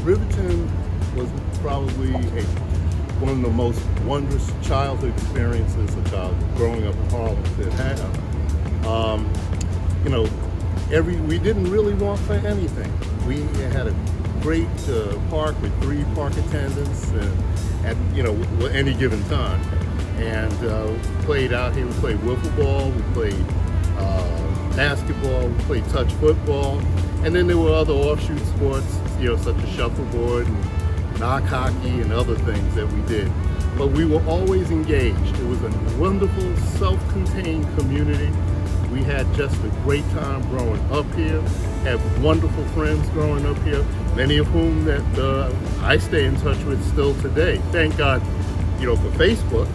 Riverton was probably one of the most wondrous childhood experiences a child growing up in Harlem could have. You know, we didn't really want for anything. We had a great park with 3 park attendants at any given time, and played out here. We played wiffle ball, we played basketball, we played touch football, and then there were other offshoot sports, such as shuffleboard and knock hockey and other things that we did. But we were always engaged. It was a wonderful, self-contained community. We had just a great time growing up here, had wonderful friends growing up here, many of whom that I stay in touch with still today. Thank God, for Facebook,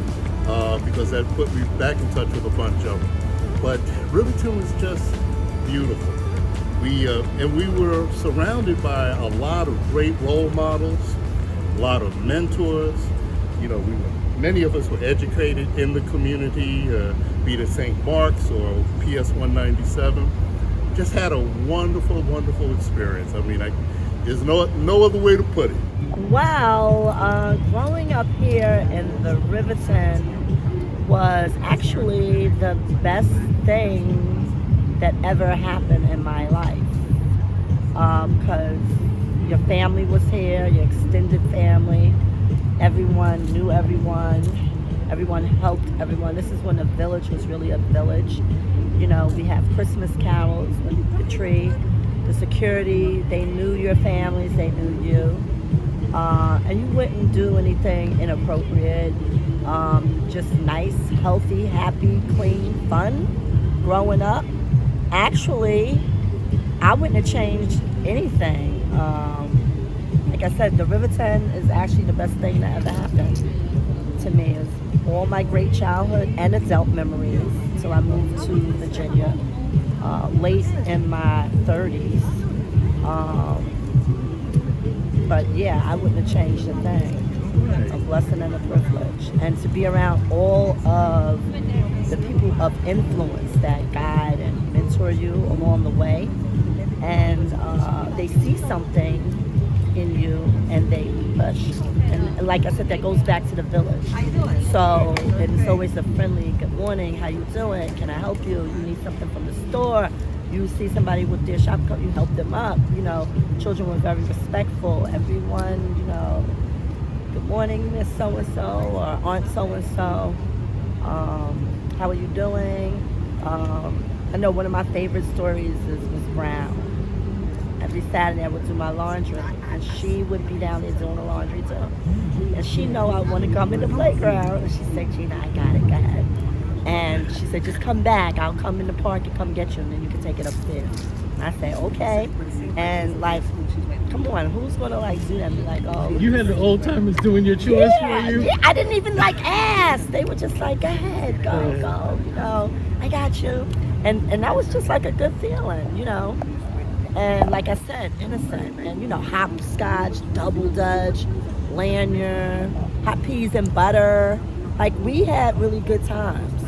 because that put me back in touch with a bunch of them. But Riverton was just beautiful. We were surrounded by a lot of great role models, a lot of mentors. Many of us were educated in the community, be it at St. Mark's or PS 197. Just had a wonderful, wonderful experience. There's no other way to put it. Wow, growing up here in the Riverton was actually the best thing that ever happened in my life, because your family was here, your extended family, everyone knew everyone helped everyone. This is when the village was really a village. We have Christmas carols with the tree, the security, they knew your families, they knew you, and you wouldn't do anything inappropriate, just nice, healthy, happy, clean, fun growing up. Actually, I wouldn't have changed anything. Like I said, the Riverton is actually the best thing that ever happened to me. It's all my great childhood and adult memories until I moved to Virginia late in my 30s. But yeah, I wouldn't have changed a thing. A blessing and a privilege. And to be around all of the people of influence that guide and mentor you along the way, and they see something in you and they push. And like I said, that goes back to the village. So it's always a friendly good morning, how you doing, can I help you, you need something from the store, you see somebody with their shop coat, you help them up. Children were very respectful. Everyone, good morning, Miss So-and-so or Aunt So-and-so. How are you doing? I know one of my favorite stories is Miss Brown. Every Saturday I would do my laundry, and she would be down there doing the laundry too. And she know I want to come in the playground. And she said, Gina, I got it, go ahead. And she said, just come back. I'll come in the park and come get you, and then you can take it upstairs. And I say, okay. And come on, who's gonna do that? And be like, oh. You had the old timers doing your chores for you? Yeah, I didn't even ask. They were just like, go ahead, go, I got you. And that was just a good feeling, And like I said, innocent. And hopscotch, double dutch, lanyard, hot peas and butter. We had really good times,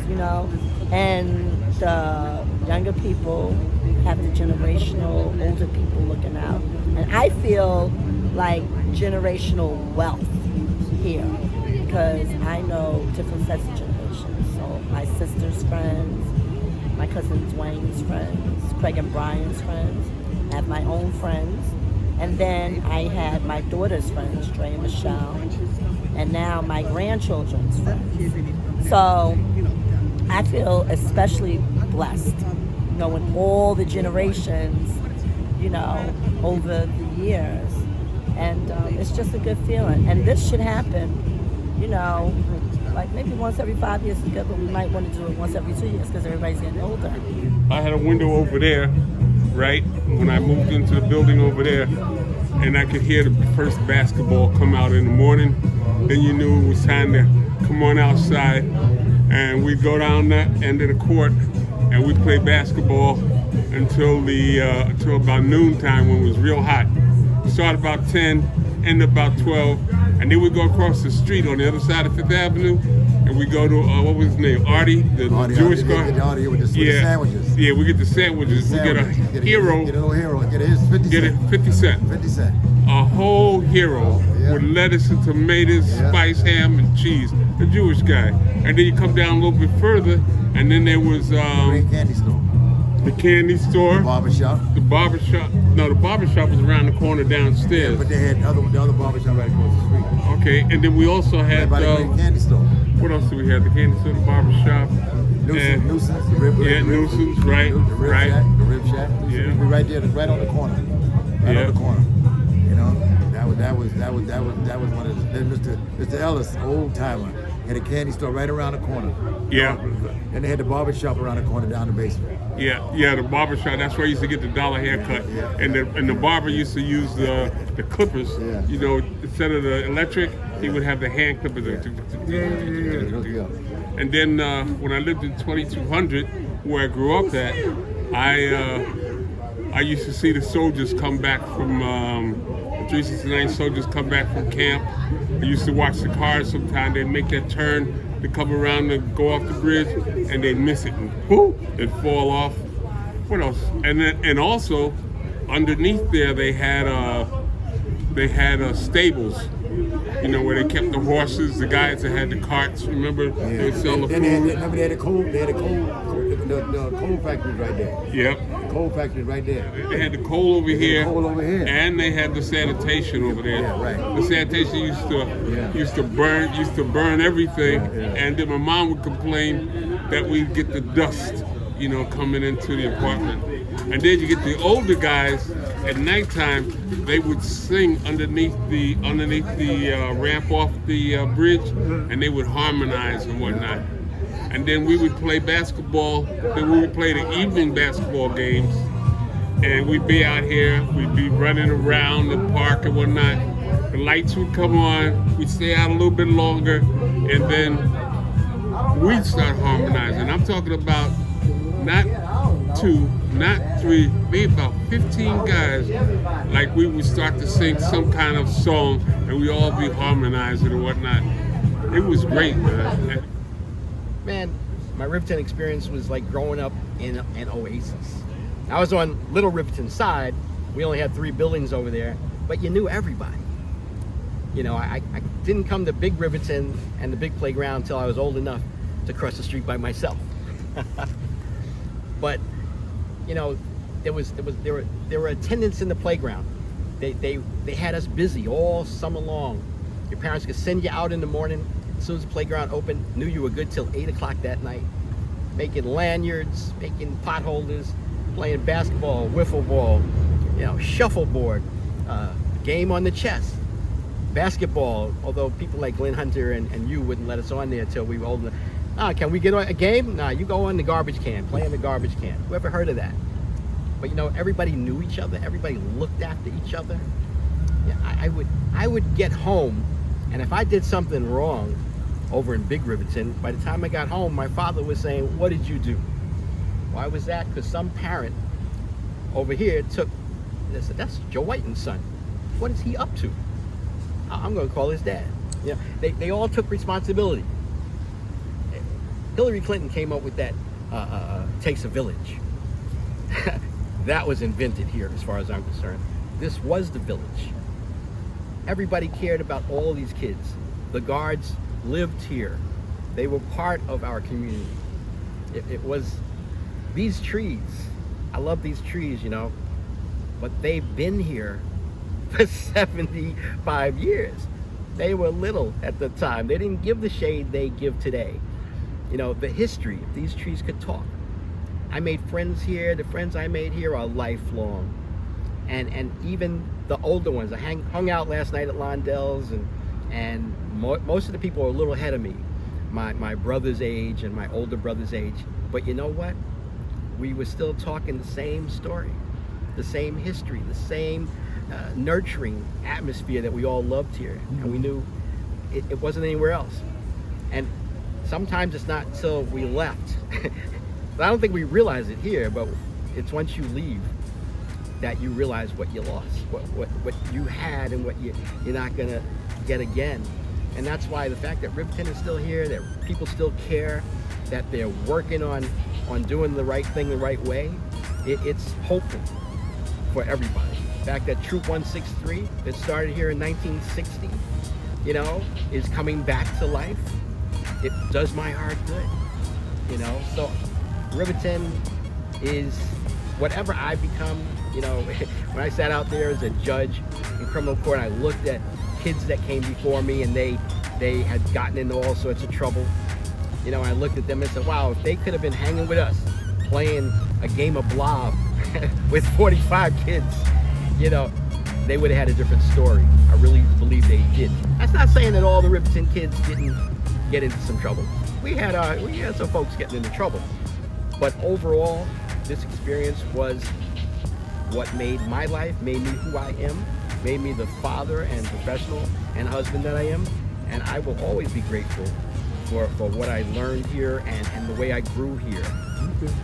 And the younger people have the generational, older people looking out. And I feel like generational wealth here, because I know different sets of generations. So my sister's friends, my cousin Dwayne's friends, Craig and Brian's friends, I have my own friends, and then I had my daughter's friends, Dre and Michelle, and now my grandchildren's friends. So I feel especially blessed, knowing all the generations, over the years. And it's just a good feeling. And this should happen, maybe once every 5 years is good, but we might want to do it once every 2 years because everybody's getting older. I had a window over there, right, when I moved into the building over there, and I could hear the first basketball come out in the morning. Then you knew it was time to come on outside, and we'd go down that end of the court, and we'd play basketball until about noontime when it was real hot. start about 10, end about 12, and then we go across the street on the other side of Fifth Avenue, and we go to what was his name, Artie, the Jewish guy. Artie with the sandwiches. Yeah, we get the sandwiches. We get a hero. Get a little hero. Get his 50 Get it cent. 50 cent. 50 cent. A whole hero Yeah. with lettuce and tomatoes, Yeah. spice, ham, and cheese. The Jewish guy. And then you come down a little bit further, and then there was Green candy store. the candy store, Barbershop. the barbershop. No, the barbershop was around the corner downstairs. But they had the other barbershop right across the street. Okay, and then we also had By the green candy store. what else do we have? The candy store, the barbershop. and- Nuisance, the rib. Yeah, the rib- Nuisance, right, The rib right. shack. The rib shack. Yeah. We right there, right on the corner. Right Yeah. on the corner. You know, that was one of the, then Mr. Ellis, old timer, had a candy store right around the corner. Yeah. And they had the barber shop around the corner down the basement. Yeah, the barber shop. That's where I used to get the dollar haircut, Yeah. and the barber used to use the clippers. Yeah. You know, instead of the electric, he would have the hand clippers. Yeah. And then when I lived in 2200, where I grew up at, I used to see the soldiers come back from 369 soldiers come back from camp. I used to watch the cars sometimes. They'd make that turn to come around and go off the bridge, and they'd miss it and whoo, it'd fall off. What else? And also underneath there they had stables. You know, where they kept the horses, the guys that had the carts. Remember, they would sell the Then food. they had the coal factory right there. Yep. The coal factory right there. They had the coal over here, coal over here. and they had the sanitation over there. Yeah, right. The sanitation used to burn everything, and then my mom would complain that we'd get the dust, you know, coming into the apartment. And then you get the older guys at nighttime. They would sing underneath the ramp off the bridge, and they would harmonize and whatnot. And then we would play basketball. Then we would play the evening basketball games, and we'd be out here. We'd be running around the park and whatnot. The lights would come on. We'd stay out a little bit longer, and then we'd start harmonizing. I'm talking about not 2, not 3, maybe about 15 guys. Like we would start to sing some kind of song, and we all be harmonizing and whatnot. It was great, man. Man, my Riverton experience was like growing up in an oasis. I was on Little Riverton side. We only had 3 buildings over there, but you knew everybody. You know, I didn't come to Big Riverton and the big playground until I was old enough to cross the street by myself. But you know, there were attendants in the playground. They had us busy all summer long. Your parents could send you out in the morning. As soon as the playground opened, knew you were good till 8 o'clock that night. Making lanyards, making potholders, playing basketball, wiffle ball, you know, shuffleboard, game on the chess, basketball. Although people like Glenn Hunter and you wouldn't let us on there till we were old enough. Can we get on a game? Nah, you go on the garbage can, play in the garbage can. Whoever heard of that? But you know, everybody knew each other. Everybody looked after each other. Yeah, I would get home, and if I did something wrong over in Big Riverton, by the time I got home, my father was saying, "What did you do?" Why was that? Because some parent over here they said, "That's Joe Whiten's son. What is he up to?" I'm going to call his dad. You know, they all took responsibility. Hillary Clinton came up with that takes a village. That was invented here as far as I'm concerned. This was the village. Everybody cared about all these kids. The guards lived here. They were part of our community. It was these trees. I love these trees, you know, but they've been here for 75 years. They were little at the time. They didn't give the shade they give today. You know, the history, these trees could talk. I made friends here. The friends I made here are lifelong. And even the older ones. I hung out last night at Londell's, and most of the people are a little ahead of me. My brother's age and my older brother's age. But you know what? We were still talking the same story, the same history, the same nurturing atmosphere that we all loved here. And we knew it wasn't anywhere else. And sometimes it's not until we left. I don't think we realize it here, but it's once you leave that you realize what you lost, what you had and what you're not gonna get again. And that's why the fact that Riverton is still here, that people still care, that they're working on doing the right thing the right way, it's hopeful for everybody. The fact that Troop 163 that started here in 1960, you know, is coming back to life, it does my heart good, you know. So Riverton is whatever I become, you know. When I sat out there as a judge in criminal court, I looked at kids that came before me and they had gotten into all sorts of trouble. You know, I looked at them and said, wow, if they could have been hanging with us, playing a game of blob with 45 kids, you know, they would have had a different story. I really believe they did. That's not saying that all the Riverton kids didn't get into some trouble. We had some folks getting into trouble. But overall, this experience was what made my life, made me who I am, made me the father and professional and husband that I am. And I will always be grateful for what I learned here and the way I grew here.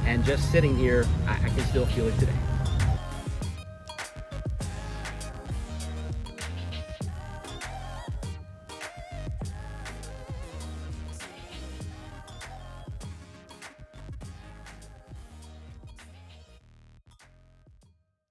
And just sitting here, I can still feel it today.